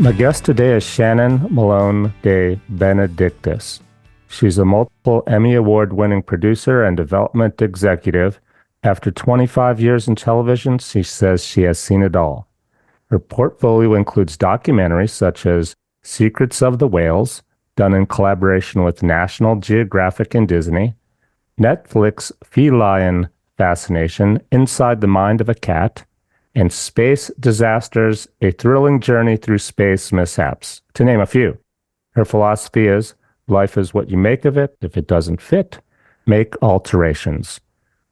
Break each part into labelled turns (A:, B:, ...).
A: My guest today is Shannon Malone de Benedictis. She's a multiple Emmy Award-winning producer and development executive. After 25 years in television, she says she has seen it all. Her portfolio includes documentaries such as Secrets of the Whales, done in collaboration with National Geographic and Disney, Netflix Feline Fascination, Inside the Mind of a Cat, and Space Disasters, A Thrilling Journey Through Space Mishaps, to name a few. Her philosophy is, life is what you make of it. If it doesn't fit, make alterations.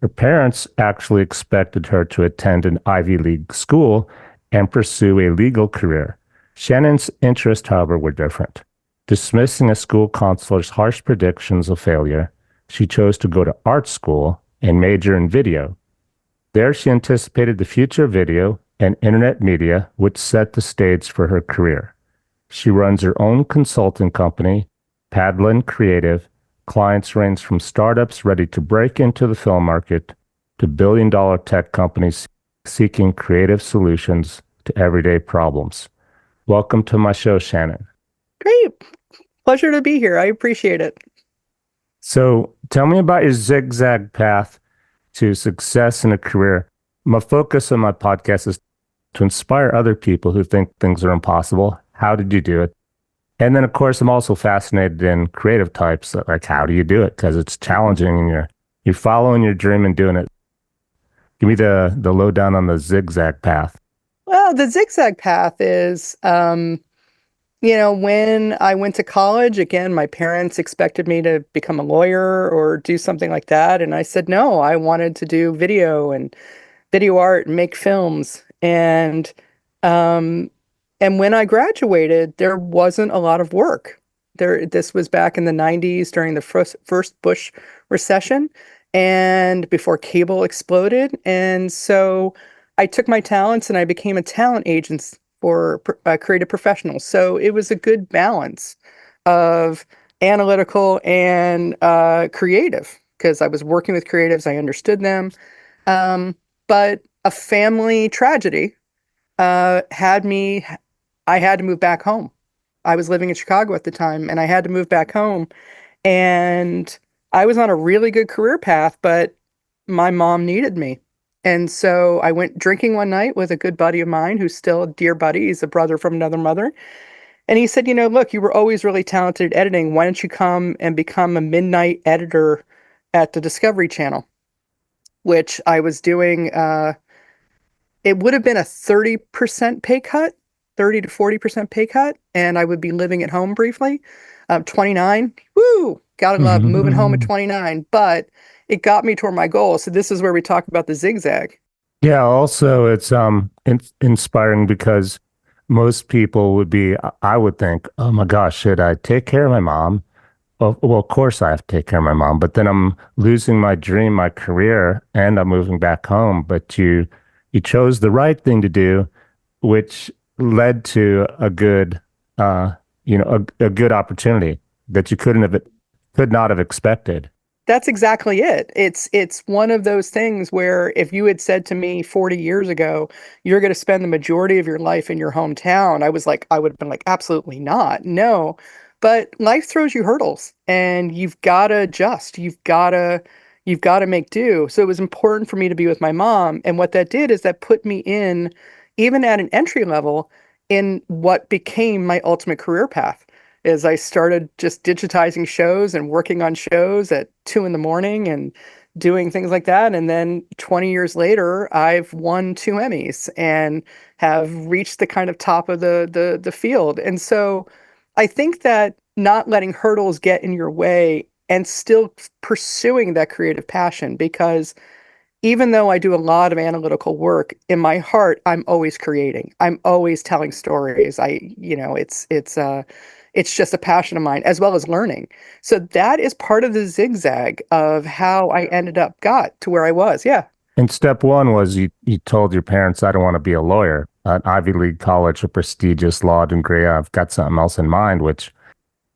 A: Her parents actually expected her to attend an Ivy League school and pursue a legal career. Shannon's interests, however, were different. Dismissing a school counselor's harsh predictions of failure, she chose to go to art school and major in video. There, she anticipated the future of video and internet media, which set the stage for her career. She runs her own consulting company, Padlin Creative. Clients range from startups ready to break into the film market to billion-dollar tech companies seeking creative solutions to everyday problems. Welcome to my show, Shannon.
B: Great. Pleasure to be here. I appreciate it.
A: So tell me about your zigzag path to success in a career. My focus on my podcast is to inspire other people who think things are impossible. How did you do it? And then, of course, I'm also fascinated in creative types. Like, how do you do it? Because it's challenging and you're following your dream and doing it. Give me the lowdown on the zigzag path.
B: Well, the zigzag path is, when I went to college, again, my parents expected me to become a lawyer or do something like that. And I said, no, I wanted to do video and video art and make films. And when I graduated, there wasn't a lot of work. This was back in the 90s during the first Bush recession and before cable exploded. And so I took my talents and I became a talent agent for creative professionals. So it was a good balance of analytical and creative because I was working with creatives. I understood them. But a family tragedy I had to move back home. I was living in Chicago at the time and I had to move back home. And I was on a really good career path, but my mom needed me. And so I went drinking one night with a good buddy of mine who's still a dear buddy. He's a brother from another mother. And he said, look, you were always really talented at editing. Why don't you come and become a midnight editor at the Discovery Channel, which I was doing. It would have been a 30% pay cut, 30 to 40% pay cut. And I would be living at home briefly. 29, woo, gotta love moving home at 29. But it got me toward my goal. So this is where we talk about the zigzag.
A: Yeah, also it's inspiring because most people would be, I would think, oh my gosh, should I take care of my mom? Well, of course I have to take care of my mom, but then I'm losing my dream, my career, and I'm moving back home. But you chose the right thing to do, which led to a good, a good opportunity that you could not have expected.
B: That's exactly it. It's one of those things where if you had said to me 40 years ago, you're going to spend the majority of your life in your hometown, I would have been like, absolutely not. No. But life throws you hurdles and you've got to adjust. You've got to make do. So it was important for me to be with my mom. And what that did is that put me in, even at an entry level, in what became my ultimate career path. Is I started just digitizing shows and working on shows at 2 a.m. and doing things like that. And then 20 years later, I've won 2 Emmys and have reached the kind of top of the field. And so I think that not letting hurdles get in your way and still pursuing that creative passion, because even though I do a lot of analytical work, in my heart, I'm always creating. I'm always telling stories. It's just a passion of mine, as well as learning. So that is part of the zigzag of how I got to where I was. Yeah.
A: And step one was you told your parents, I don't want to be a lawyer. An Ivy League college, a prestigious law degree. I've got something else in mind, which,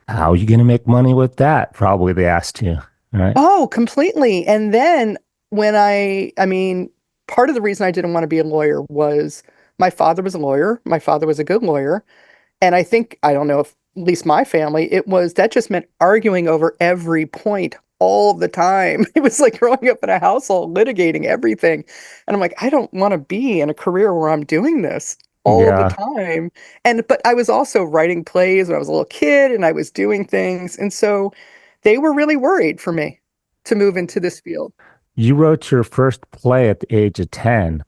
A: how are you going to make money with that? Probably they asked you, right?
B: Oh, completely. And then part of the reason I didn't want to be a lawyer was my father was a lawyer. My father was a good lawyer. And I think, I don't know if at least my family, it was that just meant arguing over every point all the time. It was like growing up in a household, litigating everything. And I'm like, I don't want to be in a career where I'm doing this all the
A: Yeah.
B: time. But I was also writing plays when I was a little kid and I was doing things. And so they were really worried for me to move into this field.
A: You wrote your first play at the age of 10.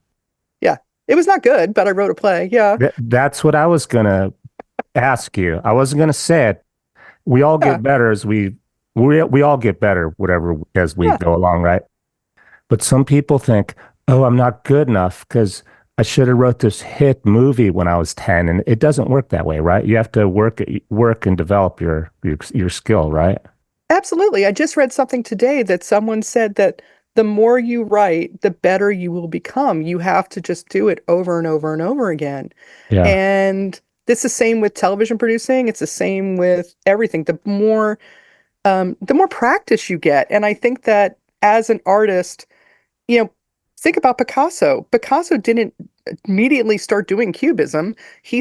B: Yeah. It was not good, but I wrote a play. Yeah.
A: That's what I was gonna ask you. I wasn't gonna say it. We all
B: Yeah.
A: get better as we all get better, whatever as we
B: Yeah.
A: go along, right? But some people think, oh, I'm not good enough because I should have wrote this hit movie when I was 10. And it doesn't work that way, right? You have to work and develop your skill, right?
B: Absolutely. I just read something today that someone said that the more you write, the better you will become. You have to just do it over and over and over again.
A: Yeah.
B: And it's the same with television producing. It's the same with everything. The more practice you get. And I think that as an artist, you know, think about Picasso. Picasso didn't immediately start doing cubism. He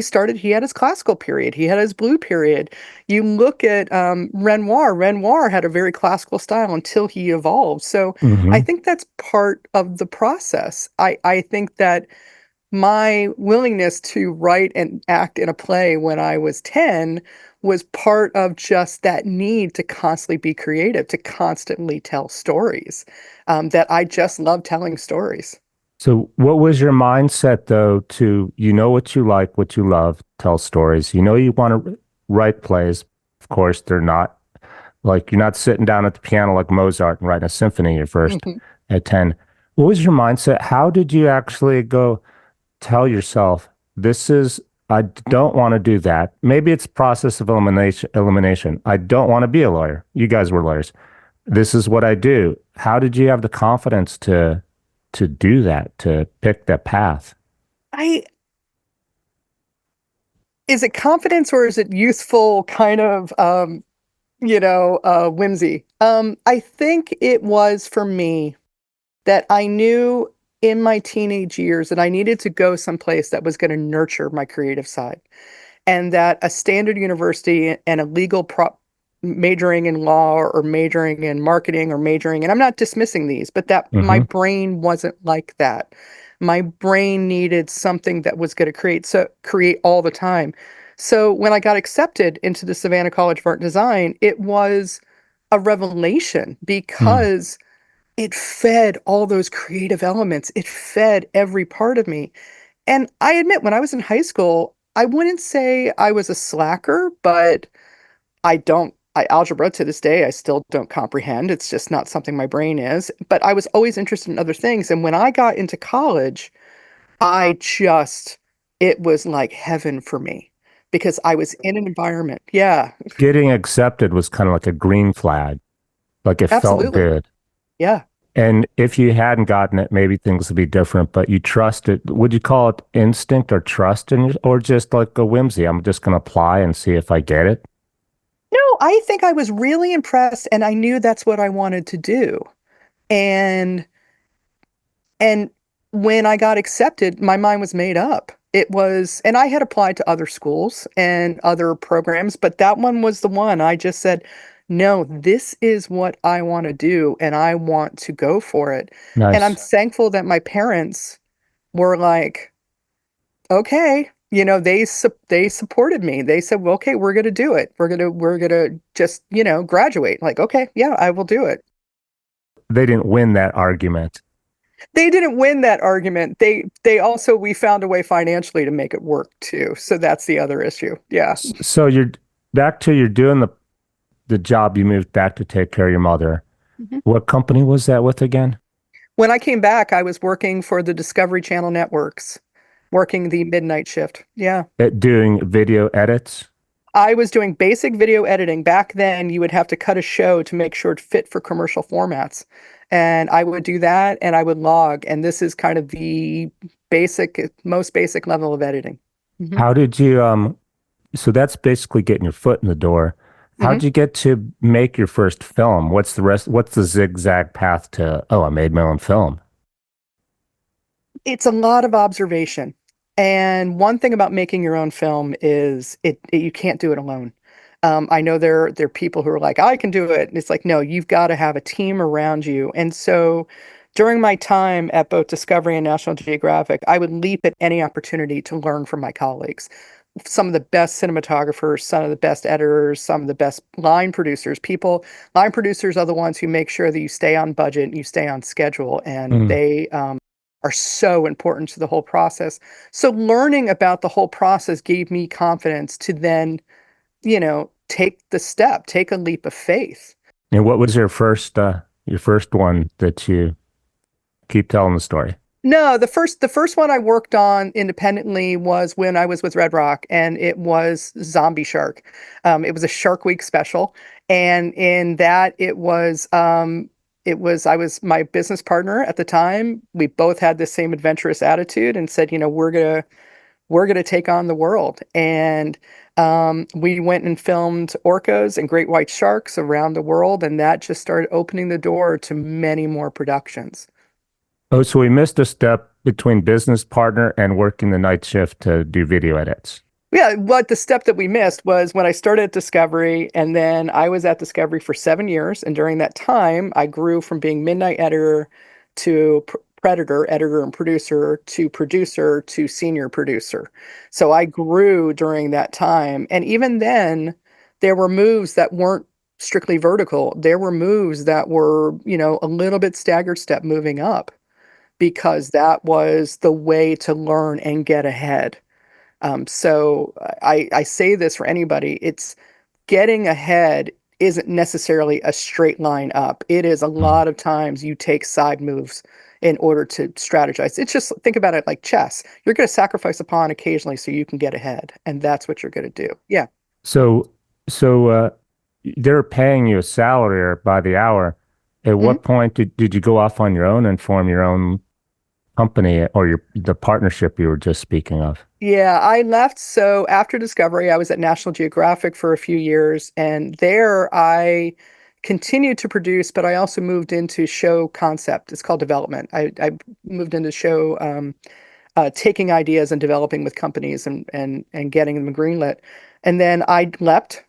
B: had his classical period, he had his blue period. You look at Renoir. Renoir had a very classical style until he evolved. So I
A: Hmm.
B: think that's part of the process. I think that my willingness to write and act in a play when I was 10 was part of just that need to constantly be creative, to constantly tell stories, that I just love telling stories.
A: So what was your mindset though to you know what you like, what you love, tell stories. You know you want to write plays. Of course, they're not like you're not sitting down at the piano like Mozart and writing a symphony at first
B: Mhm.
A: at 10. What was your mindset? How did you actually go tell yourself this is I don't want to do that. Maybe it's process of elimination. I don't want to be a lawyer. You guys were lawyers. This is what I do. How did you have the confidence to do that, to pick that path?
B: I Is it confidence or is it youthful kind of whimsy? I think it was for me that I knew in my teenage years that I needed to go someplace that was going to nurture my creative side, and that a standard university and a legal prop majoring in law or majoring in marketing or majoring, and I'm not dismissing these, but that my
A: Hmm.
B: brain wasn't like that. My brain needed something that was going to create all the time. So when I got accepted into the Savannah College of Art and Design, it was a revelation
A: Mm.
B: because it fed all those creative elements. It fed every part of me. And I admit, when I was in high school, I wouldn't say I was a slacker, but algebra to this day, I still don't comprehend. It's just not something my brain is. But I was always interested in other things. And when I got into college, I just, it was like heaven for me because I was in an environment. Yeah,
A: Getting accepted was kind of like a green flag, like it felt
B: absolutely.
A: good.
B: Yeah.
A: And if you hadn't gotten it, maybe things would be different, but you trusted. Would you call it instinct or trust in your, or just like a whimsy? I'm just going to apply and see if I get it.
B: No, I think I was really impressed and I knew that's what I wanted to do. And And when I got accepted, my mind was made up. And I had applied to other schools and other programs, but that one was the one. I just said, no, this is what I want to do, and I want to go for it. And I'm
A: Nice.
B: thankful that my parents were like, okay, they supported me. They said, well, okay, we're gonna do it. We're gonna just, graduate. Like, okay, yeah, I will do it.
A: They didn't win that argument.
B: They didn't win that argument. They also we found a way financially to make it work too. So that's the other issue. Yeah.
A: So you're back to you're doing the job you moved back to take care of your mother.
B: Mhm.
A: What company was that with again?
B: When I came back, I was working for the Discovery Channel networks, working the midnight shift. Yeah.
A: Doing video edits.
B: I was doing basic video editing. Back then, you would have to cut a show to make sure it fit for commercial formats. And I would do that and I would log. And this is kind of the most basic level of editing. Hmm.
A: How did you so that's basically getting your foot in the door.
B: Hmm.
A: How'd you get to make your first film? What's the rest? What's the zigzag path to, oh, I made my own film?
B: It's a lot of observation. And one thing about making your own film is you can't do it alone. I know there are people who are like, I can do it. And it's like, no, you've got to have a team around you. And so during my time at both Discovery and National Geographic, I would leap at any opportunity to learn from my colleagues. Some of the best cinematographers, some of the best editors, some of the best line producers. Line producers are the ones who make sure that you stay on budget and you stay on schedule, and
A: Mm.
B: they are so important to the whole process. So learning about the whole process gave me confidence to then, take the step, take a leap of faith.
A: And what was your first one that you keep telling the story?
B: No, the first one I worked on independently was when I was with Red Rock, and it was Zombie Shark. It was a Shark Week special, and in that I was my business partner at the time. We both had the same adventurous attitude and said, we're gonna take on the world. And we went and filmed orcas and great white sharks around the world, and that just started opening the door to many more productions.
A: Oh, so we missed a step between business partner and working the night shift to do video edits.
B: Yeah, what the step that we missed was when I started at Discovery, and then I was at Discovery for 7 years. And during that time, I grew from being midnight editor to Predator, editor and producer to senior producer. So I grew during that time. And even then, there were moves that weren't strictly vertical. There were moves that were, a little bit staggered step moving up because that was the way to learn and get ahead. So I say this for anybody, it's getting ahead isn't necessarily a straight line up. It is a
A: Mm.
B: lot of times you take side moves in order to strategize. It's just think about it like chess. You're going to sacrifice a pawn occasionally so you can get ahead, and that's what you're going to do. Yeah.
A: So, so they're paying you a salary or by the hour. At
B: Mhm.
A: what point did you go off on your own and form your own company or the partnership you were just speaking of?
B: Yeah, I left. So after Discovery, I was at National Geographic for a few years, and there I continued to produce, but I also moved into show concept. It's called development. I moved into show taking ideas and developing with companies and getting them greenlit. And then I left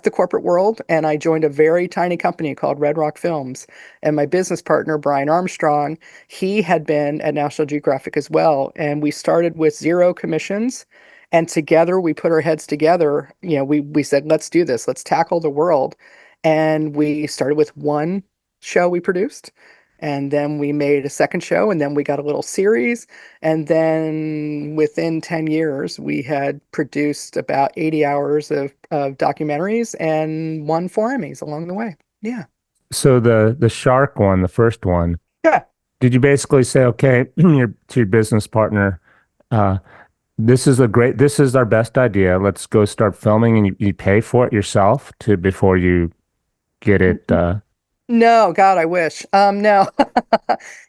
B: the corporate world and I joined a very tiny company called Red Rock Films. And my business partner, Brian Armstrong, he had been at National Geographic as well. And we started with zero commissions. And together we put our heads together. We said, let's do this, let's tackle the world. And we started with one show we produced. And then we made a second show, and then we got a little series. And then within 10 years, we had produced about 80 hours of documentaries and won 4 Emmys along the way. Yeah.
A: So the shark one, the first one,
B: Yeah.
A: did you basically say, okay, to your business partner, uh, this is our best idea. Let's go start filming, and you pay for it yourself to before you get it.
B: No, God, I wish. No.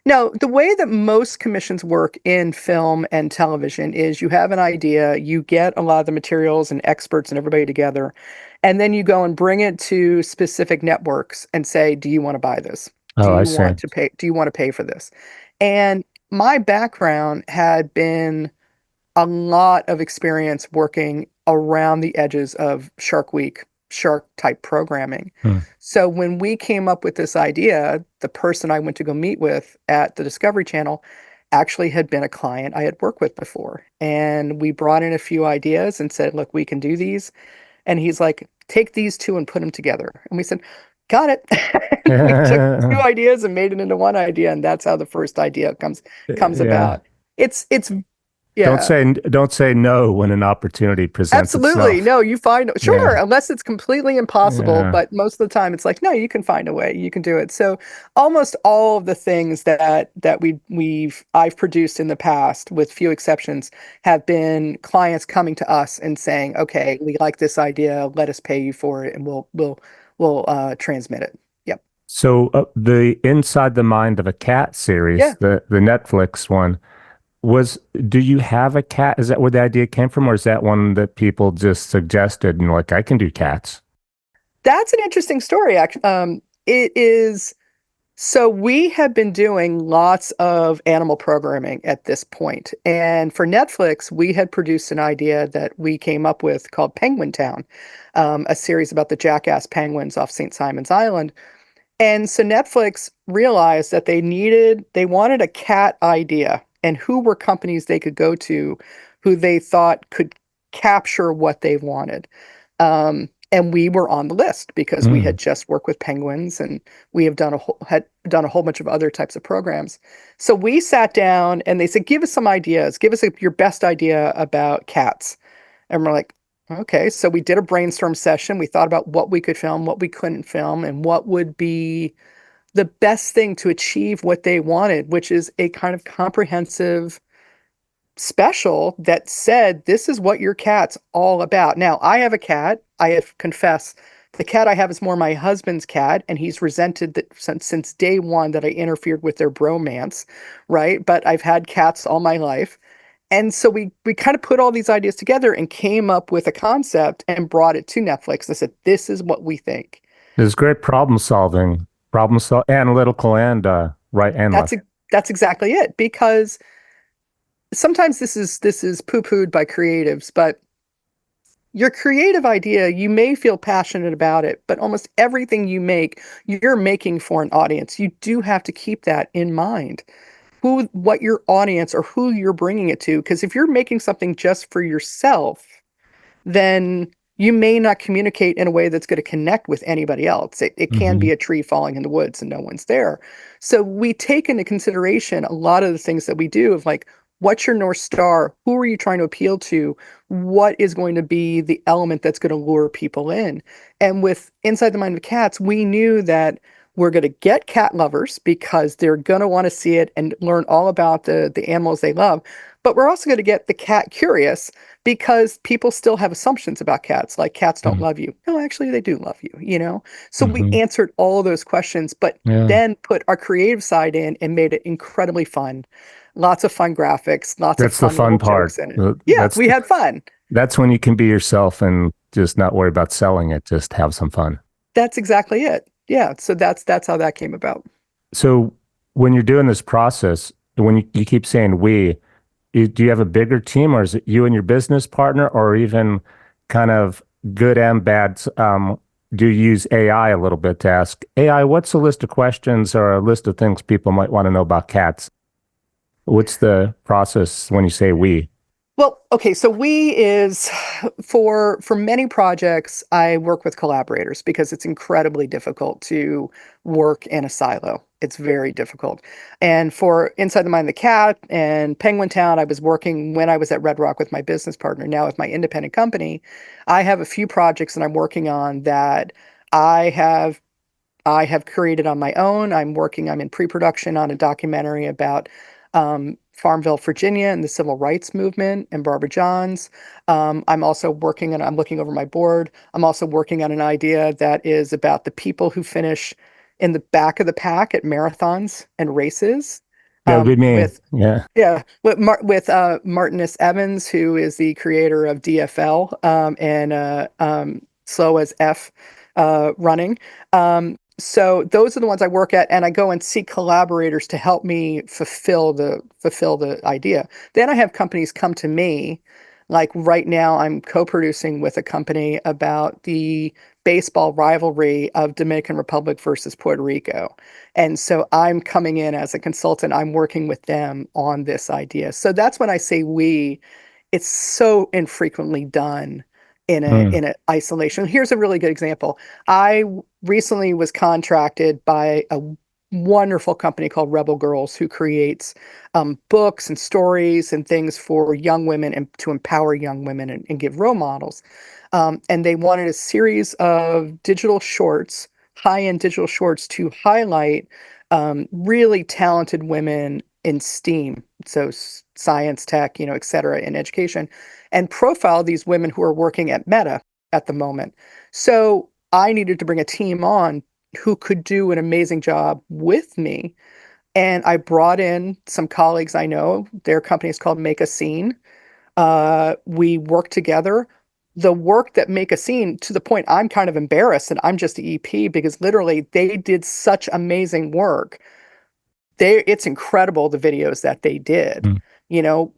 B: No, the way that most commissions work in film and television is you have an idea, you get a lot of the materials and experts and everybody together, and then you go and bring it to specific networks and say, "Do you want to buy this?
A: Oh, I see.
B: Do you want to pay for this?" And my background had been a lot of experience working around the edges of Shark Week, shark type programming.
A: Hmm.
B: So when we came up with this idea, the person I went to go meet with at the Discovery Channel actually had been a client I had worked with before. And we brought in a few ideas and said, look, we can do these. And he's like, take these two and put them together. And we said, got it. We took two ideas and made it into one idea. And that's how the first idea comes
A: Yeah.
B: about. It's
A: Don't
B: yeah.
A: say no when an opportunity presents
B: Absolutely.
A: itself.
B: No, you find, sure,
A: Yeah.
B: unless it's completely impossible,
A: Yeah.
B: but most of the time it's like, no, you can find a way, you can do it. So almost all of the things I've produced in the past, with few exceptions, have been clients coming to us and saying, okay, we like this idea, let us pay you for it, and we'll transmit it. Yep.
A: So the Inside the Mind of a Cat series,
B: Yeah.
A: the Netflix one, do you have a cat? Is that where the idea came from, or is that one that people just suggested and I can do cats?
B: That's an interesting story. It is. So we have been doing lots of animal programming at this point. And for Netflix, we had produced an idea that we came up with called Penguin Town, a series about the jackass penguins off St. Simon's Island. And so Netflix realized that they wanted a cat idea and who were companies they could go to who they thought could capture what they wanted. And we were on the list because we
A: Hmm.
B: had just worked with penguins and we have had done a whole bunch of other types of programs. So we sat down and they said, give us some ideas. Give us your best idea about cats. And we're like, okay. So we did a brainstorm session. We thought about what we could film, what we couldn't film, and what would be the best thing to achieve what they wanted, which is a kind of comprehensive special that said, this is what your cat's all about. Now, I have a cat. I have confessed the cat I have is more my husband's cat, and he's resented that since day one that I interfered with their bromance, right? But I've had cats all my life. And so we kind of put all these ideas together and came up with a concept and brought it to Netflix. I said, this is what we think.
A: There's great analytical and right and
B: That's
A: left.
B: a, that's exactly it. Because sometimes this is poo-pooed by creatives, but your creative idea, you may feel passionate about it, but almost everything you make, you're making for an audience. You do have to keep that in mind. What your audience or who you're bringing it to. Because if you're making something just for yourself, then you may not communicate in a way that's going to connect with anybody else. It can
A: Hmm.
B: be a tree falling in the woods and no one's there. So we take into consideration a lot of the things that we do of like, what's your North Star? Who are you trying to appeal to? What is going to be the element that's going to lure people in? And with Inside the Mind of Cats, we knew that we're going to get cat lovers because they're going to want to see it and learn all about the animals they love. But we're also going to get the cat curious because people still have assumptions about cats, like cats don't love you. No, actually, they do love you, you know? So we
A: Hmm.
B: answered all those questions, but
A: Yeah.
B: then put our creative side in and made it incredibly fun. Lots of fun graphics, lots of
A: That's the
B: fun
A: fun
B: little
A: part.
B: jokes in it. Yeah, we had fun.
A: That's when you can be yourself and just not worry about selling it, just have some fun.
B: That's exactly it. Yeah, so that's how that came about.
A: So when you're doing this process, when you keep saying we, do you have a bigger team or is it you and your business partner or even kind of good and bad? Do you use AI a little bit to ask AI, what's a list of questions or a list of things people might want to know about cats? What's the process when you say we?
B: Well, okay, so we is for many projects I work with collaborators because it's incredibly difficult to work in a silo. It's very difficult. And for Inside the Mind of the Cat and Penguin Town, I was working when I was at Red Rock with my business partner. Now with my independent company, I have a few projects that I'm working on that I have I have created on my own. I'm in pre-production on a documentary about Farmville, Virginia, and the civil rights movement and Barbara Johns. I'm looking over my board. I'm also working on an idea that is about the people who finish in the back of the pack at marathons and races.
A: That would be me.
B: With
A: Yeah.
B: Yeah, with Martinus Evans, who is the creator of DFL and Slow as F running. So those are the ones I work at, and I go and seek collaborators to help me fulfill the idea. Then I have companies come to me. Like right now, I'm co-producing with a company about the baseball rivalry of Dominican Republic versus Puerto Rico. And so I'm coming in as a consultant. I'm working with them on this idea. So that's when I say we, it's so infrequently done
A: Mm.
B: in a isolation. Here's a really good example. I recently was contracted by a wonderful company called Rebel Girls who creates books and stories and things for young women and to empower young women and give role models. And they wanted a series of digital shorts, high-end digital shorts to highlight really talented women in STEAM, so science, tech, et cetera, in education, and profile these women who are working at Meta at the moment. So I needed to bring a team on who could do an amazing job with me. And I brought in some colleagues I know. Their company is called Make a Scene. We worked together. the work that make a scene, to the point I'm kind of embarrassed that I'm just the EP, because literally they did such amazing work. It's incredible, the videos that they did.
A: Mm,
B: You know,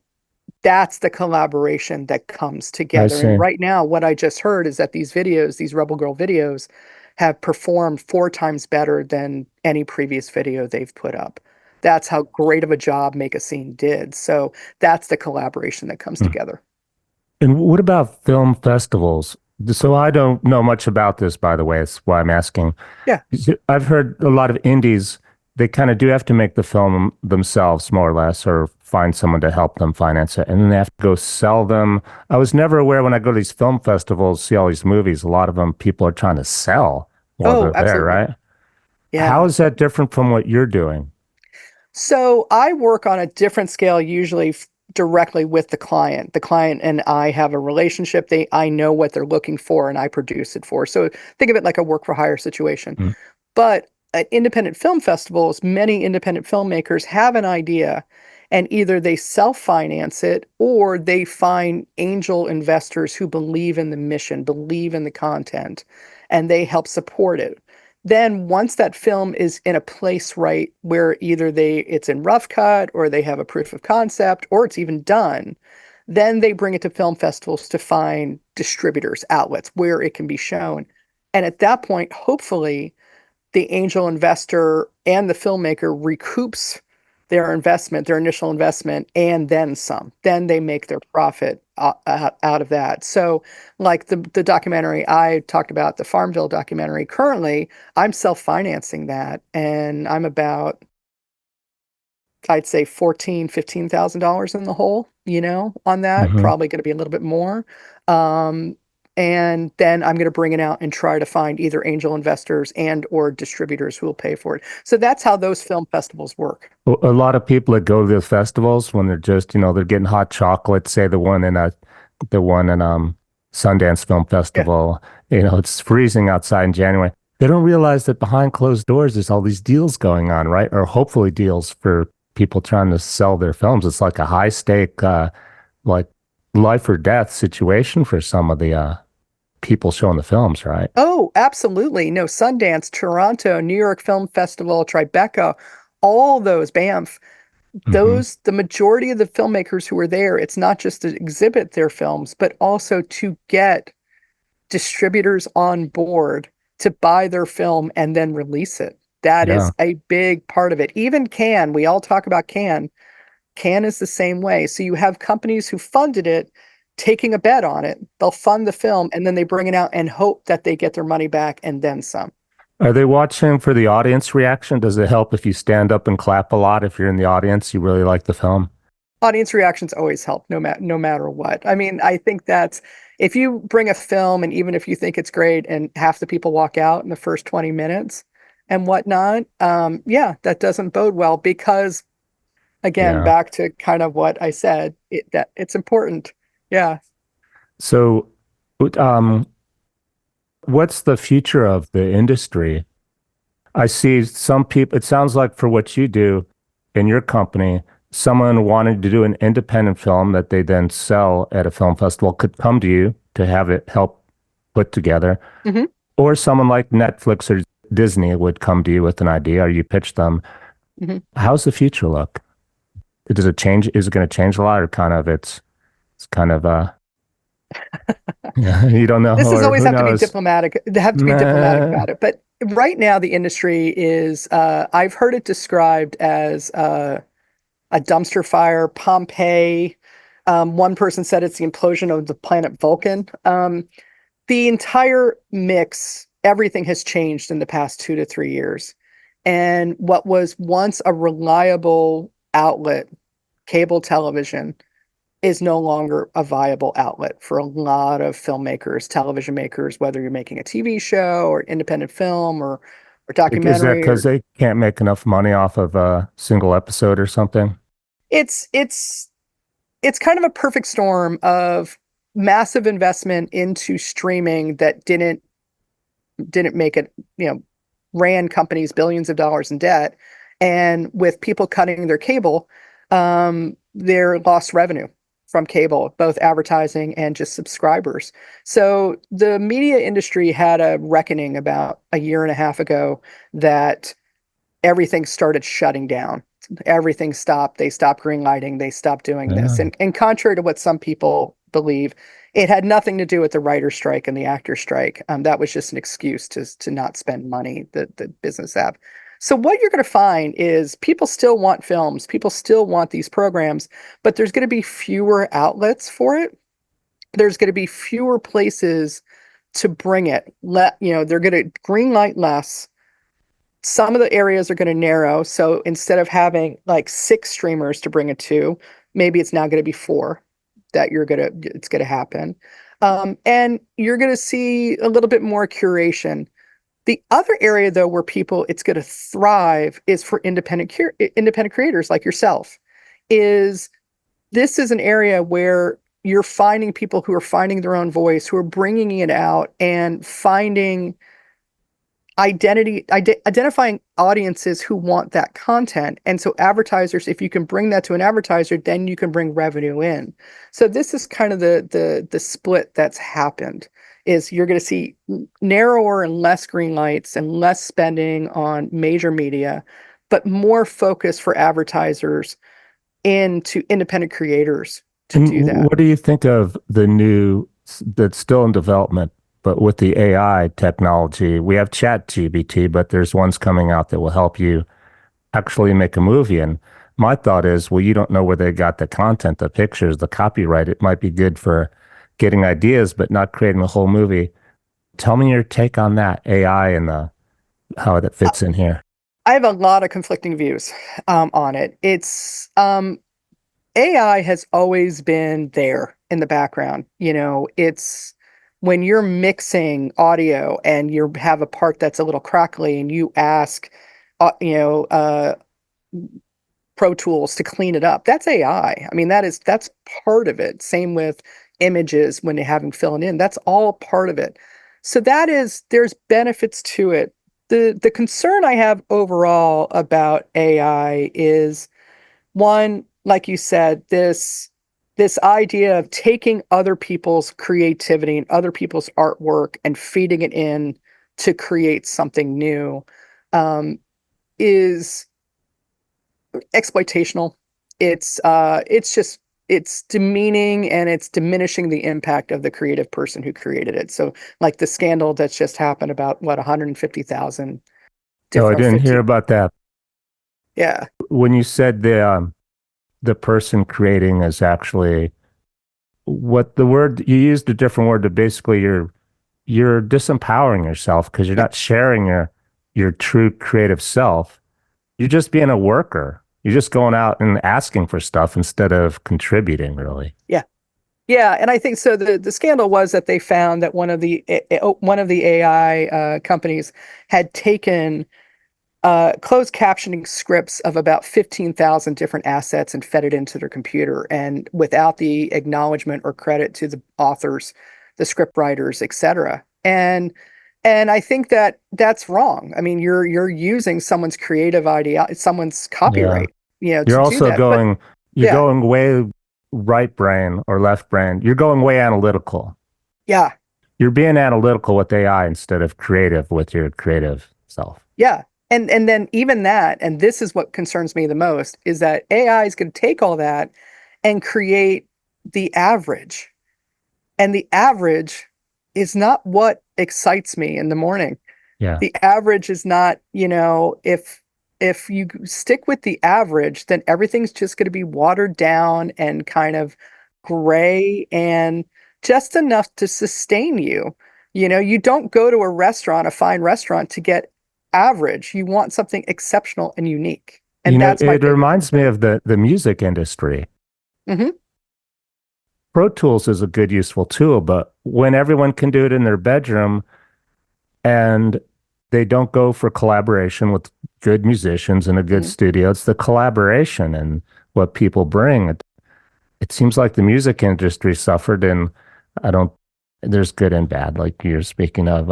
B: that's the collaboration that comes
A: I
B: together. And
A: see.
B: right now, what I just heard is that these videos, these Rebel Girl videos, have performed 4 times better than any previous video they've put up. That's how great of a job Make a Scene did. So that's the collaboration that comes
A: Mm.
B: together.
A: And what about film festivals? So I don't know much about this, by the way. That's why I'm asking.
B: Yeah.
A: I've heard a lot of indies, they kind of do have to make the film themselves, more or less, or find someone to help them finance it. And then they have to go sell them. I was never aware when I go to these film festivals, see all these movies, a lot of them people are trying to sell while
B: Oh,
A: they're there,
B: absolutely.
A: right? How
B: Yeah.
A: is that different from what you're doing?
B: So I work on a different scale, usually directly with the client. The client and I have a relationship. I know what they're looking for and I produce it for. So think of it like a work for hire situation.
A: Mm,
B: But at independent film festivals, many independent filmmakers have an idea, and either they self-finance it or they find angel investors who believe in the mission, believe in the content, and they help support it. Then once that film is in a place, right, where either it's in rough cut or they have a proof of concept or it's even done, then they bring it to film festivals to find distributors, outlets where it can be shown. And at that point, hopefully, the angel investor and the filmmaker recoups their investment, their initial investment, and then some. Then they make their profit out of that. So, like the documentary I talked about, the Farmville documentary, currently I'm self-financing that, and I'm about, I'd say, 14, $15,000 in the hole, on that.
A: hmm
B: Probably going to be a little bit more. Um, and then I'm going to bring it out and try to find either angel investors and or distributors who will pay for it. So that's how those film festivals work.
A: A lot of people that go to the festivals when they're just, they're getting hot chocolate, say the one in Sundance Film
B: Yeah.
A: Festival, it's freezing outside in January. They don't realize that behind closed doors there's all these deals going on, right? Or hopefully deals for people trying to sell their films. It's like a high stake like life or death situation for some of the people showing the films, right?
B: Oh, absolutely. No, Sundance, Toronto, New York Film Festival, Tribeca, all those, Banff,
A: hmm
B: the majority of the filmmakers who are there, it's not just to exhibit their films, but also to get distributors on board to buy their film and then release it. That
A: Yeah.
B: is a big part of it. Even Cannes, we all talk about Cannes. Cannes is the same way. So you have companies who funded it taking a bet on it. They'll fund the film and then they bring it out and hope that they get their money back and then some.
A: Are they watching for the audience reaction? Does it help if you stand up and clap a lot if you're in the audience, you really like the film?
B: Audience reactions always help, no matter what. I mean, I think that's, if you bring a film and even if you think it's great and half the people walk out in the first 20 minutes and whatnot, yeah, that doesn't bode well, because again,
A: Yeah.
B: back to kind of what I said, that it's important. Yeah.
A: So, um, what's the future of the industry? I see some people, it sounds like for what you do in your company, someone wanting to do an independent film that they then sell at a film festival could come to you to have it help put together.
B: Hmm.
A: Or someone like Netflix or Disney would come to you with an idea or you pitch them.
B: Hmm.
A: How's the future look? Does it change? Is it going to change a lot or kind of it's kind of you don't know
B: This is
A: or
B: always
A: who
B: have to be
A: knows?
B: diplomatic. They have to be diplomatic
A: Nah.
B: about it. But right now, the industry is, I've heard it described as a dumpster fire, Pompeii. One person said it's the implosion of the planet Vulcan. The entire mix, everything has changed in the past 2 to 3 years. And what was once a reliable outlet, cable television, is no longer a viable outlet for a lot of filmmakers, television makers, whether you're making a TV show or independent film or
A: Is that
B: documentary,
A: because
B: or
A: they can't make enough money off of a single episode or something?
B: it's it's it's kind of a perfect storm of massive investment into streaming that didn't make it, ran companies billions of dollars in debt. And with people cutting their cable, their lost revenue from cable, both advertising and just subscribers. So the media industry had a reckoning about a year and a half ago that everything started shutting down. Everything stopped. They stopped greenlighting. They stopped doing this.
A: Yeah.
B: And contrary to what some people believe, it had nothing to do with the writer's strike and the actor's strike. That was just an excuse to not spend money that the business have. So what you're going to find is people still want films. People still want these programs, but there's going to be fewer outlets for it. There's going to be fewer places to bring it. They're going to greenlight less. Some of the areas are going to narrow. So instead of having like 6 streamers to bring it to, maybe it's now going to be 4 that it's going to happen. And you're going to see a little bit more curation. The other area though, where it's going to thrive is for independent creators like yourself. This is an area where you're finding people who are finding their own voice, who are bringing it out and finding identifying audiences who want that content. And so advertisers, if you can bring that to an advertiser, then you can bring revenue in. So this is kind of the split that's happened, is you're going to see narrower and less green lights and less spending on major media, but more focus for advertisers into independent creators to
A: And
B: do that.
A: what do you think of the new that's still in development, but with the AI technology? We have ChatGPT, but there's ones coming out that will help you actually make a movie. And my thought is, well, you don't know where they got the content, the pictures, the copyright. It might be good for getting ideas, but not creating a whole movie. Tell me your take on that AI and how that fits in here.
B: I have a lot of conflicting views on it. It's AI has always been there in the background. It's when you're mixing audio and you have a part that's a little crackly and you ask, Pro Tools to clean it up. That's AI. I mean, that's part of it. Same with images when they're having filling in. That's all part of it. So there's benefits to it. The concern I have overall about AI is, one, like you said, this idea of taking other people's creativity and other people's artwork and feeding it in to create something new, is exploitational. It's demeaning, and it's diminishing the impact of the creative person who created it. So like the scandal that's just happened about 150,000
A: No, I
B: different
A: didn't hear
B: 50.
A: about that.
B: Yeah.
A: When you said the person creating is actually what the word you used, a different word, to basically you're disempowering yourself because you're
B: Yeah.
A: not sharing your true creative self. You're just being a worker. You're just going out and asking for stuff instead of contributing, really.
B: Yeah. Yeah, and I think so. The scandal was that they found that one of the AI companies had taken closed captioning scripts of about 15,000 different assets and fed it into their computer, and without the acknowledgement or credit to the authors, the script writers, etc. And I think that that's wrong. I mean, you're using someone's creative idea, someone's
A: Yeah.
B: copyright,
A: You're
B: to do
A: also
B: that. But
A: you're
B: yeah,
A: going way right brain or left brain. You're going way analytical.
B: yeah,
A: You're being analytical with AI instead of creative with your creative self.
B: yeah. And then even that, and this is what concerns me the most, is that AI is going to take all that and create the average. And the average is not what excites me in the morning.
A: Yeah.
B: The average is not, if you stick with the average, then everything's just going to be watered down and kind of gray and just enough to sustain you. You don't go to a fine restaurant, to get average. You want something exceptional and unique.
A: You
B: And
A: know,
B: that's my
A: it
B: biggest
A: reminds me
B: concern.
A: of the music industry.
B: Hmm.
A: Pro Tools is a good, useful tool, but when everyone can do it in their bedroom and they don't go for collaboration with good musicians in a good
B: Hmm.
A: studio, it's the collaboration and what people bring. It seems like the music industry suffered, and I don't, there's good and bad, like you're speaking of.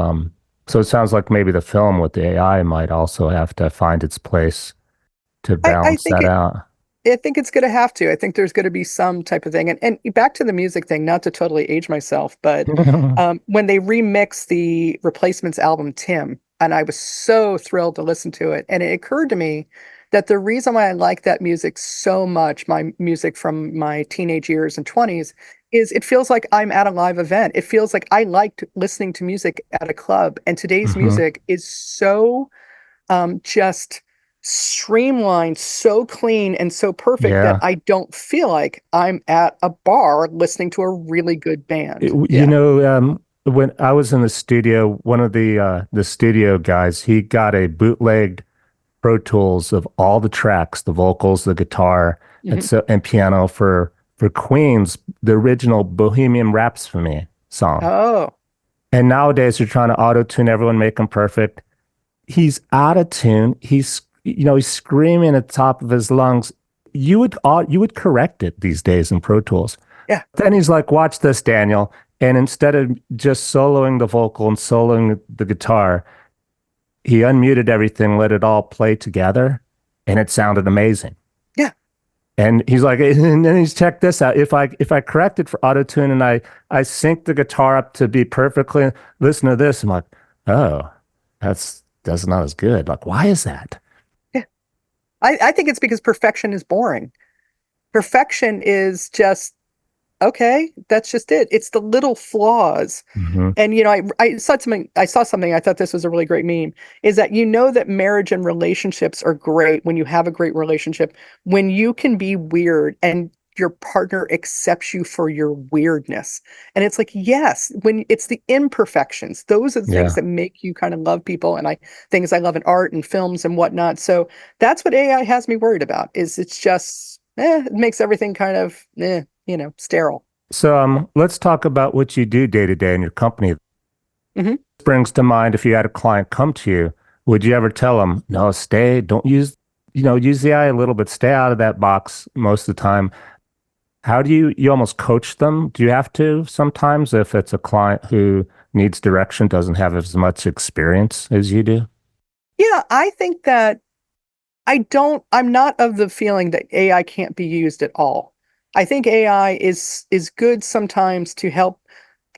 A: So it sounds like maybe the film with the AI might also have to find its place to
B: I
A: balance
B: think
A: that
B: it
A: out.
B: I think it's going to have to. I think there's going to be some type of thing. And back to the music thing, not to totally age myself, but when they remixed the Replacements album, Tim, and I was so thrilled to listen to it. And it occurred to me that the reason why I like that music so much, my music from my teenage years and 20s, is it feels like I'm at a live event. It feels like I liked listening to music at a club. And today's
A: Hmm.
B: music is so just streamlined, so clean and so perfect that
A: Yeah.
B: I don't feel like I'm at a bar listening to a really good band.
A: You
B: Yeah.
A: know, when I was in the studio, one of the studio guys, he got a bootlegged Pro Tools of all the tracks, the vocals, the guitar, and
B: Mhm.
A: so and piano for Queen's, the original Bohemian Rhapsody song.
B: Oh,
A: And nowadays they're trying to auto tune everyone, make them perfect. He's out of tune. He's screaming at the top of his lungs. You would correct it these days in Pro Tools.
B: yeah.
A: Then he's like, "Watch this, Daniel." And instead of just soloing the vocal and soloing the guitar, he unmuted everything, let it all play together, and it sounded amazing.
B: Yeah.
A: And he's like, and then he's checked this out. If I correct it for auto tune and I sync the guitar up to be perfectly, listen to this. I'm like, oh, that's not as good. Like, why is that?
B: Yeah. I think it's because perfection is boring. Perfection is just, okay, that's just it. It's the little flaws.
A: Hmm.
B: And I saw something, I thought this was a really great meme, is that that marriage and relationships are great when you have a great relationship, when you can be weird and your partner accepts you for your weirdness. And it's like, yes, when it's the imperfections, those are the things
A: Yeah.
B: that make you kind of love people. And things I love in art and films and whatnot. So that's what AI has me worried about, is it's just, it makes everything kind of, sterile.
A: So let's talk about what you do day to day in your company.
B: Hmm.
A: This brings to mind if you had a client come to you, would you ever tell them, no, stay, don't use, use the eye a little bit, stay out of that box most of the time. How do you almost coach them? Do you have to sometimes if it's a client who needs direction, doesn't have as much experience as you do?
B: Yeah, I think that I'm not of the feeling that AI can't be used at all. I think AI is good sometimes to help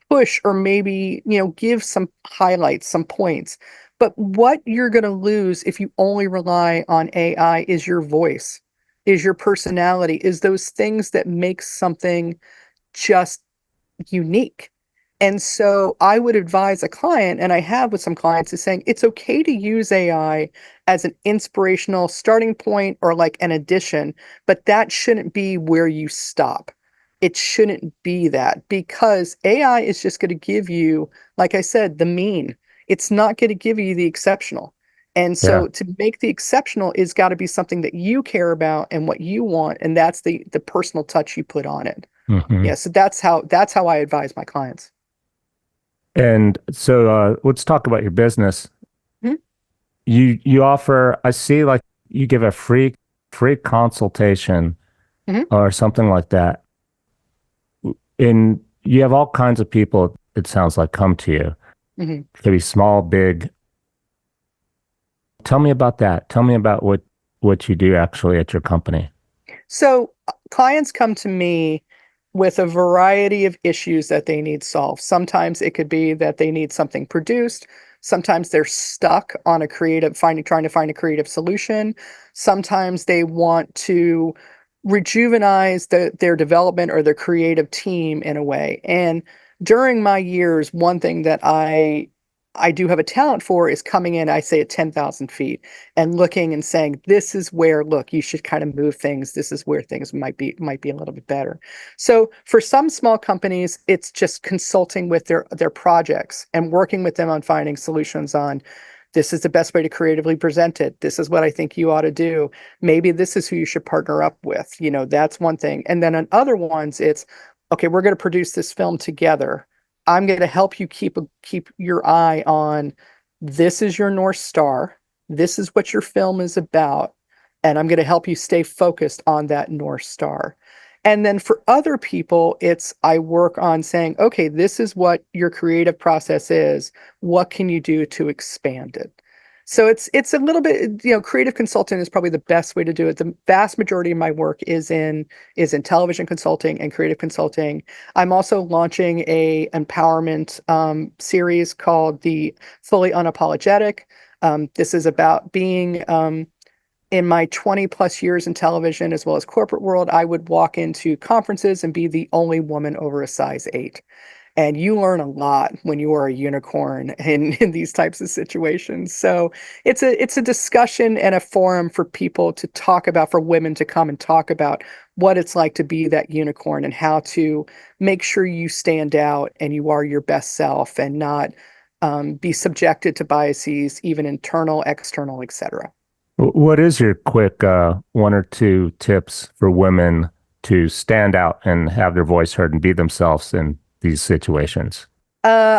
B: push or maybe, give some highlights, some points. But what you're going to lose if you only rely on AI is your voice, is your personality, is those things that make something just unique. And so I would advise a client, and I have with some clients, is saying it's okay to use AI as an inspirational starting point or like an addition, but that shouldn't be where you stop. It shouldn't be that, because AI is just going to give you, like I said, the mean. It's not going to give you the exceptional. And
A: Yeah.
B: so to make the exceptional is got to be something that you care about and what you want, and that's the personal touch you put on it.
A: Hmm.
B: Yeah, so that's how I advise my clients.
A: And so let's talk about your business.
B: Mhm.
A: You offer, I see like you give a free consultation
B: Mhm.
A: or something like that. And you have all kinds of people, it sounds like, come to you.
B: Mhm.
A: It could be small, big. Tell me about that. Tell me about what you do actually at your company.
B: So clients come to me with a variety of issues that they need solved. Sometimes it could be that they need something produced. Sometimes they're stuck on trying to find a creative solution. Sometimes they want to rejuvenize their development or their creative team in a way. And during my years, one thing that I do have a talent for is coming in, I say at 10,000 feet and looking and saying, this is where, look, you should kind of move things. This is where things might be a little bit better. So for some small companies, it's just consulting with their projects and working with them on finding solutions on, this is the best way to creatively present it. This is what I think you ought to do. Maybe this is who you should partner up with. That's one thing. And then on other ones, it's, okay, we're going to produce this film together. I'm going to help you keep your eye on, this is your North Star. This is what your film is about. And I'm going to help you stay focused on that North Star. And then for other people, it's, I work on saying, okay, this is what your creative process is. What can you do to expand it? So it's a little bit, creative consultant is probably the best way to do it. The vast majority of my work is in television consulting and creative consulting. I'm also launching a empowerment series called the Fully Unapologetic. This is about being in my 20 plus years in television as well as corporate world. I would walk into conferences and be the only woman over a size 8. And you learn a lot when you are a unicorn in these types of situations. So it's a discussion and a forum for people to talk about, for women to come and talk about what it's like to be that unicorn and how to make sure you stand out and you are your best self and not be subjected to biases, even internal, external, etc.
A: What is your quick one or two tips for women to stand out and have their voice heard and be themselves in these situations?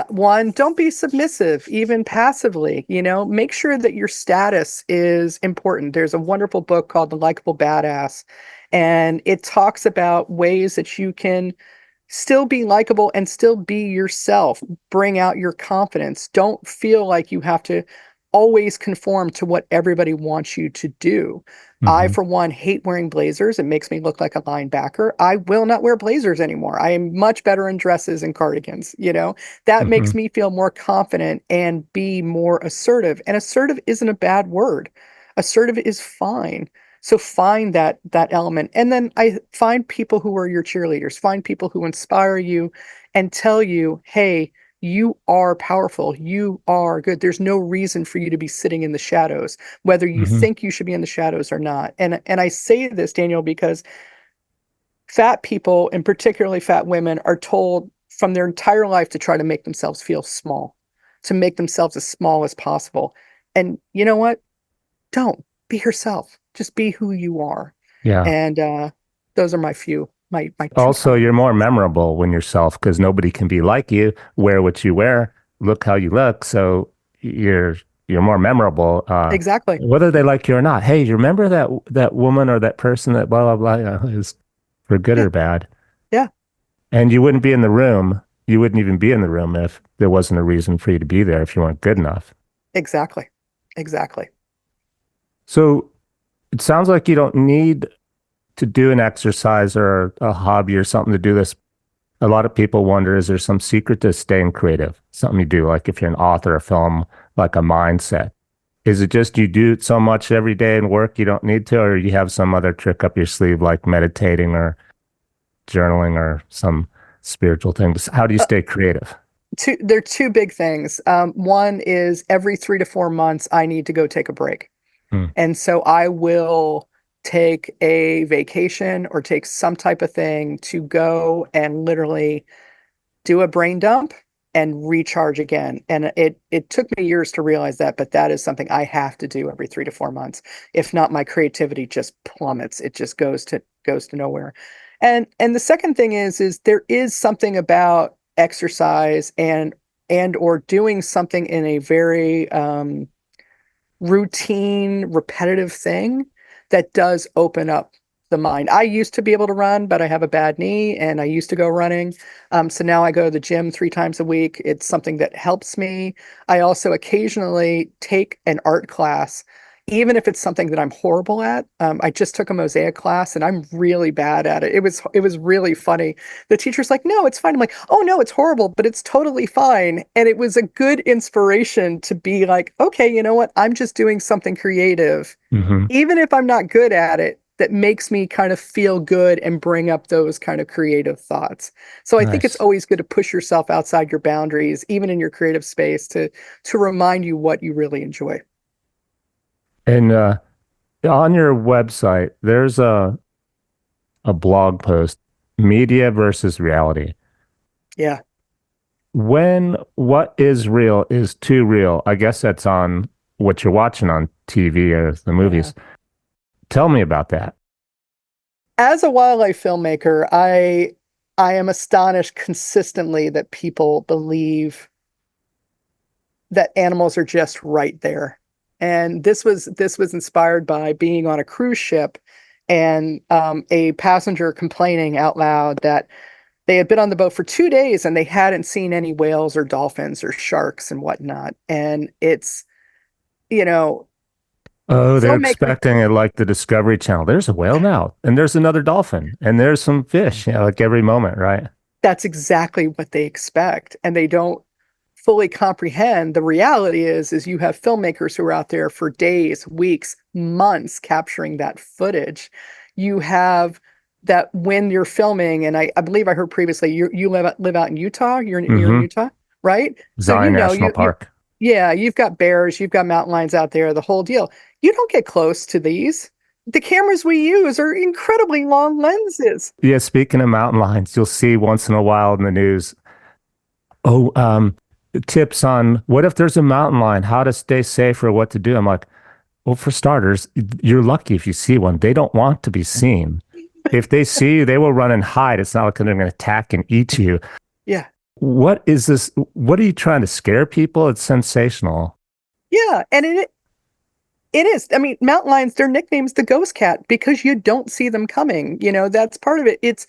B: One, don't be submissive, even passively. Make sure that your status is important. There's a wonderful book called The Likeable Badass, and it talks about ways that you can still be likable and still be yourself. Bring out your confidence. Don't feel like you have to always conform to what everybody wants you to do. I,
A: Hmm.
B: for one, hate wearing blazers. It makes me look like a linebacker. I will not wear blazers anymore. I am much better in dresses and cardigans. That
A: Hmm.
B: makes me feel more confident and be more assertive. And assertive isn't a bad word. Assertive is fine. So find that element. And then I find people who are your cheerleaders, find people who inspire you and tell you, hey, you are powerful. You are good. There's no reason for you to be sitting in the shadows, whether you
A: Hmm.
B: think you should be in the shadows or not. And I say this, Daniel, because fat people, and particularly fat women, are told from their entire life to try to make themselves feel small, to make themselves as small as possible. And you know what? Don't be yourself. Just be who you are.
A: Yeah.
B: And those are my two
A: Also,
B: final
A: you're more
B: things.
A: memorable when yourself because nobody can be like you. Wear what you wear, look how you look. So you're you're more memorable,
B: Exactly.
A: whether they like you or not. Hey, you remember that woman or that person that blah blah blah is for good
B: Yeah.
A: or bad?
B: Yeah.
A: And you wouldn't be in the room. You wouldn't even be in the room if there wasn't a reason for you to be there if you weren't good enough.
B: Exactly. Exactly.
A: So it sounds like you don't need to do an exercise or a hobby or something to do this. A lot of people wonder, is there some secret to staying creative? Something you do, like if you're an author of film, like a mindset. Is it just you do it so much every day in work you don't need to, or you have some other trick up your sleeve like meditating or journaling or some spiritual thing? How do you
B: Uh,
A: stay creative?
B: there are two big things. One is every 3 to 4 months, I need to go take a break.
A: Hmm.
B: And so I will take a vacation or take some type of thing to go and literally do a brain dump and recharge again. And it took me years to realize that, but that is something I have to do every 3 to 4 months. If not, my creativity just plummets. It just goes to nowhere. And the second thing is there is something about exercise and or doing something in a very routine, repetitive thing that does open up the mind. I used to be able to run, but I have a bad knee and I used to go running. So now I go to the gym 3 times a week. It's something that helps me. I also occasionally take an art class, even if it's something that I'm horrible at. I just took a mosaic class and I'm really bad at it. It was really funny. The teacher's like, "No, it's fine." I'm like, "Oh no, it's horrible, but it's totally fine." And it was a good inspiration to be like, "Okay, you know what? I'm just doing something creative,
A: Hmm.
B: even if I'm not good at it, that makes me kind of feel good and bring up those kind of creative thoughts." So I think it's
A: Nice.
B: always good to push yourself outside your boundaries, even in your creative space, to remind you what you really enjoy.
A: And on your website, there's a blog post, media versus reality.
B: Yeah,
A: When what is real is too real. I guess that's on what you're watching on TV or the
B: yeah.
A: movies. Tell me about that.
B: As a wildlife filmmaker, I am astonished consistently that people believe that animals are just right there. And this was inspired by being on a cruise ship and a passenger complaining out loud that they had been on the boat for 2 days and they hadn't seen any whales or dolphins or sharks and whatnot. And you know,
A: Oh, they're
B: filmmakers.
A: expecting it like the Discovery Channel. There's a whale now, and there's another dolphin, and there's some fish, like every moment, right?
B: That's exactly what they expect, and they don't fully comprehend the reality is you have filmmakers who are out there for days, weeks, months capturing that footage. You have that when you're filming, and I believe I heard previously you live out in Utah. You're in
A: Mm-hmm.
B: Utah, right? So
A: Zion National
B: you
A: Park.
B: yeah, you've got bears, you've got mountain lions out there, the whole deal. You don't get close to these. The cameras we use are incredibly long lenses.
A: Yeah, speaking of mountain lions, you'll see once in a while in the news, oh, tips on what if there's a mountain lion, how to stay safe or what to do. I'm like, well, for starters, you're lucky if you see one. They don't want to be seen. If they see you, they will run and hide. It's not like they're going to attack and eat you.
B: Yeah.
A: What is this? What are you trying to scare people? It's sensational.
B: Yeah, and it is. I mean, mountain lions, their nickname's the ghost cat because you don't see them coming. That's part of it.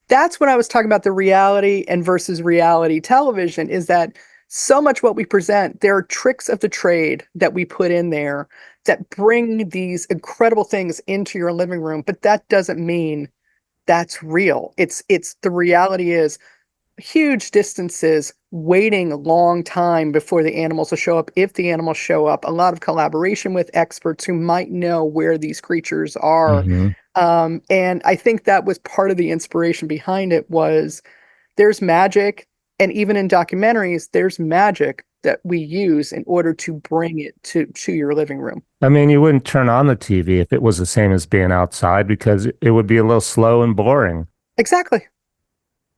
B: That's when I was talking about the reality and versus reality television is that so much what we present, there are tricks of the trade that we put in there that bring these incredible things into your living room, but that doesn't mean that's real. It's the reality is huge distances, waiting a long time before the animals will show up. If the animals show up, a lot of collaboration with experts who might know where these creatures are.
A: Hmm.
B: And I think that was part of the inspiration behind it was there's magic, and even in documentaries, there's magic that we use in order to bring it to your living room.
A: I mean, you wouldn't turn on the TV if it was the same as being outside because it would be a little slow and boring.
B: Exactly.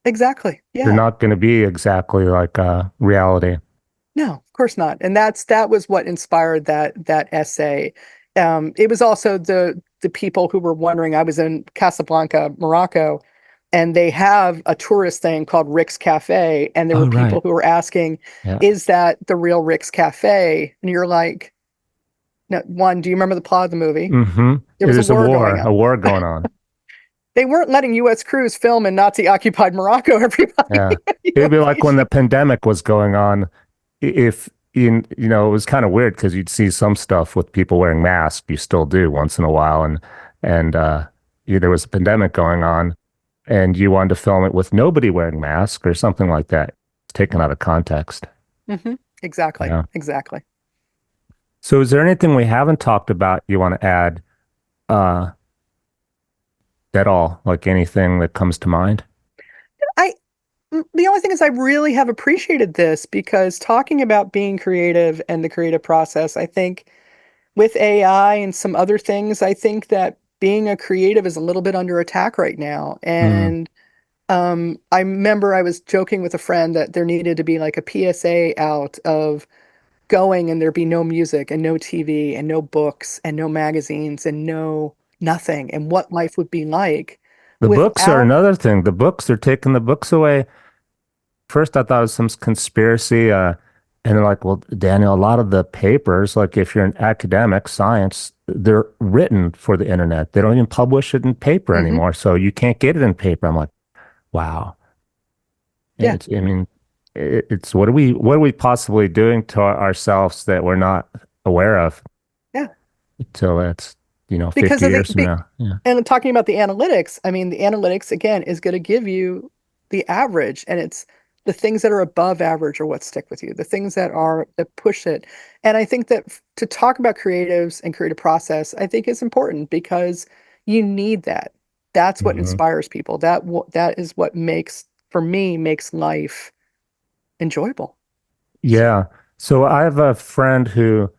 B: Exactly.
A: They're
B: Yeah.
A: not going to be exactly like reality.
B: No, of course not. And that was what inspired that essay. It was also the people who were wondering. I was in Casablanca, Morocco, and they have a tourist thing called Rick's Cafe, and there were
A: Oh,
B: people
A: right.
B: who were asking,
A: Yeah.
B: "Is that the real Rick's Cafe?" And you're like, "No." One, do you remember the plot of the movie?
A: Hmm.
B: There was a
A: There's
B: war going
A: a
B: on.
A: war going on.
B: They weren't letting U.S. crews film in Nazi-occupied Morocco.
A: Yeah.
B: Everybody,
A: It'd be like when
B: they
A: the pandemic was going on. If it was kind of weird because you'd see some stuff with people wearing masks. You still do once in a while, and there was a pandemic going on, and you wanted to film it with nobody wearing masks or something like that. It's taken out of context.
B: hmm Exactly,
A: Yeah.
B: exactly.
A: So, is there anything we haven't talked about you want to add uh, at all? Like anything that comes to mind?
B: I The only thing is I really have appreciated this because talking about being creative and the creative process, I think with AI and some other things, I think that being a creative is a little bit under attack right now.
A: Mm.
B: And I remember I was joking with a friend that there needed to be like a PSA out of going and there be no music and no TV and no books and no magazines and no nothing and what life would be like
A: The books are
B: without.
A: another thing. The books, they're taking the books away. First, I thought it was some conspiracy. And they're like, well, Daniel, a lot of the papers, like if you're an academic science, they're written for the internet. They don't even publish it in paper
B: Mhm.
A: anymore. So you can't get it in paper. I'm like, wow.
B: Yeah,
A: I mean, it's what are we possibly doing to ourselves that we're not aware of
B: yeah.
A: until that's,
B: Because
A: 50
B: of the
A: years from now. Yeah.
B: and talking about the analytics, I mean, the analytics again is going to give you the average, and it's the things that are above average are what stick with you. The things that push it. And I think that to talk about creatives and creative process, I think is important because you need that. That's what
A: Hmm.
B: inspires people. That is what makes life enjoyable. So,
A: Yeah. So I have a friend who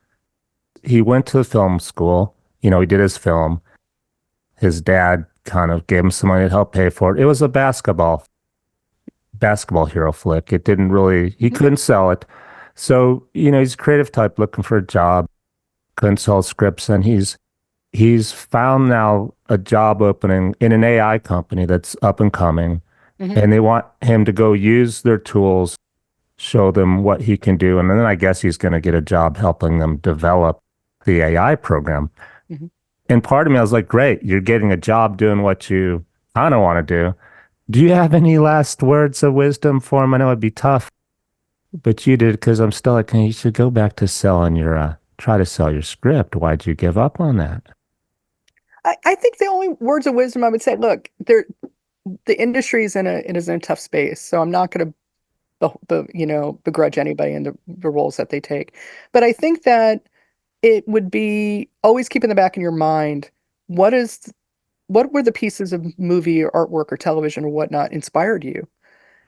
A: he went to film school. He did his film. His dad kind of gave him some money to help pay for it. It was a basketball hero flick. It didn't really, he
B: mhm,
A: couldn't sell it. So, he's a creative type looking for a job, couldn't sell scripts, and he's found now a job opening in an AI company that's up and coming,
B: mhm,
A: and they want him to go use their tools, show them what he can do, and then I guess he's going to get a job helping them develop the AI program.
B: mhm.
A: And part of me, I was like, great, you're getting a job doing what you kind of want to do. Do you have any last words of wisdom for him? I know it'd be tough, but you did because I'm still like, hey, you should go back to selling your try to sell your script. Why'd you give up on that?
B: I think the only words of wisdom I would say, look, the industry is in a tough space, so I'm not going to begrudge anybody in the roles that they take. But I think that it would be always keep in the back of your mind what is what were the pieces of movie or artwork or television or whatnot inspired you?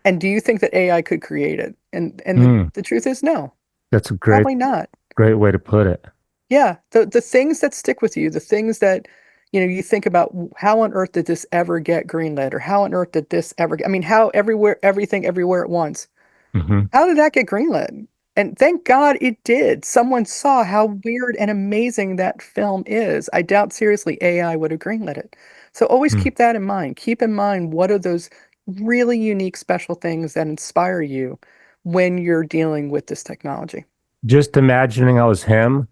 B: And do you think that AI could create it? And
A: Hmm,
B: the truth is no,
A: that's a
B: probably not.
A: great way to put it.
B: Yeah, the things that stick with you, the things that you think about how on earth did this ever get greenlit or how on earth did this ever get, I mean, how everywhere, everything everywhere at once.
A: Hmm.
B: How did that get greenlit? And thank God it did. Someone saw how weird and amazing that film is. I doubt seriously AI would have greenlit it. So always
A: Hmm.
B: keep that in mind. Keep in mind what are those really unique, special things that inspire you when you're dealing with this technology.
A: Just imagining I was him,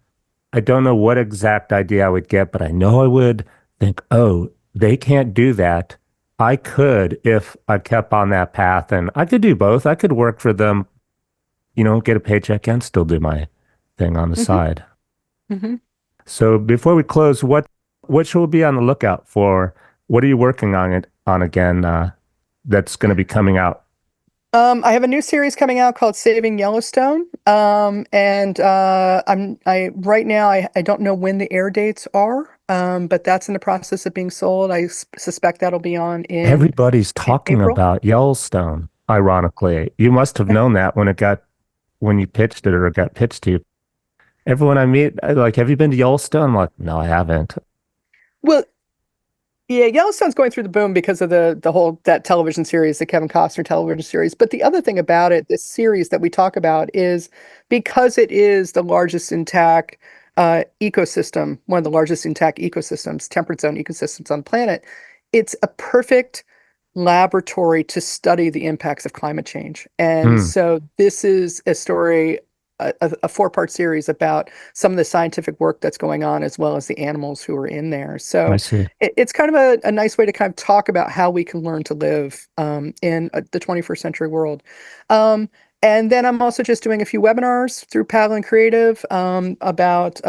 A: I don't know what exact idea I would get, but I know I would think, oh, they can't do that. I could if I kept on that path, and I could do both. I could work for them, get a paycheck and still do my thing on the
B: Hmm.
A: side.
B: Hmm.
A: So before we close, what should we be on the lookout for? What are you working on again, that's going to be coming out?
B: I have a new series coming out called Saving Yellowstone. And I right now I don't know when the air dates are, but that's in the process of being sold. I suspect that'll be on
A: Everybody's
B: in
A: talking
B: April.
A: about Yellowstone, ironically. You must have known that when you pitched it or it got pitched to you. Everyone I meet, like, have you been to Yellowstone? I'm like, no, I haven't.
B: Well, yeah, Yellowstone's going through the boom because of the whole that television series, the Kevin Costner television series. But the other thing about it, this series that we talk about, is because it is the largest intact ecosystem, one of the largest intact ecosystems, temperate zone ecosystems on the planet. It's a perfect laboratory to study the impacts of climate change. And
A: Hmm,
B: so this is a story, a four-part series about some of the scientific work that's going on, as well as the animals who are in there.
A: I
B: So
A: see.
B: it's kind of a nice way to kind of talk about how we can learn to live in the 21st century world. Um, and then I'm also just doing a few webinars through Padlin Creative about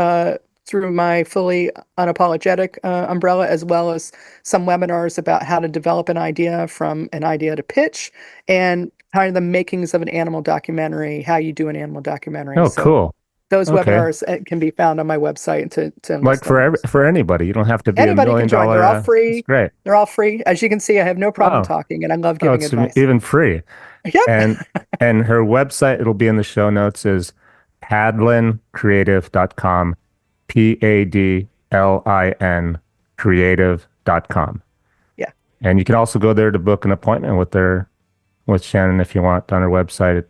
B: through my fully unapologetic umbrella, as well as some webinars about how to develop an idea from an idea to pitch and kind of the makings of an animal documentary, how you do an animal documentary.
A: Oh,
B: So
A: cool.
B: those
A: Okay.
B: webinars can be found on my website to
A: Like
B: enlist them.
A: for anybody, you don't have to be a
B: Anybody
A: million
B: can join. They're
A: dollar.
B: all
A: It's
B: free.
A: great.
B: They're all free. As you can see, I have no problem
A: Oh,
B: talking and I love
A: oh,
B: giving
A: it's
B: advice.
A: even free.
B: Yep.
A: And and her website, it'll be in the show notes, is padlincreative.com, Padlin creative.com.
B: Yeah.
A: And you can also go there to book an appointment with Shannon if you want on her website.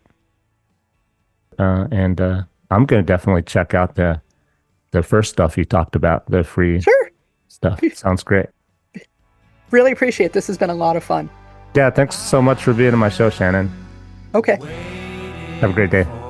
A: And I'm going to definitely check out the first stuff you talked about, the free
B: Sure.
A: stuff. Sounds great.
B: Really appreciate it. This has been a lot of fun.
A: Yeah, thanks so much for being on my show, Shannon.
B: Okay.
A: Have a great day.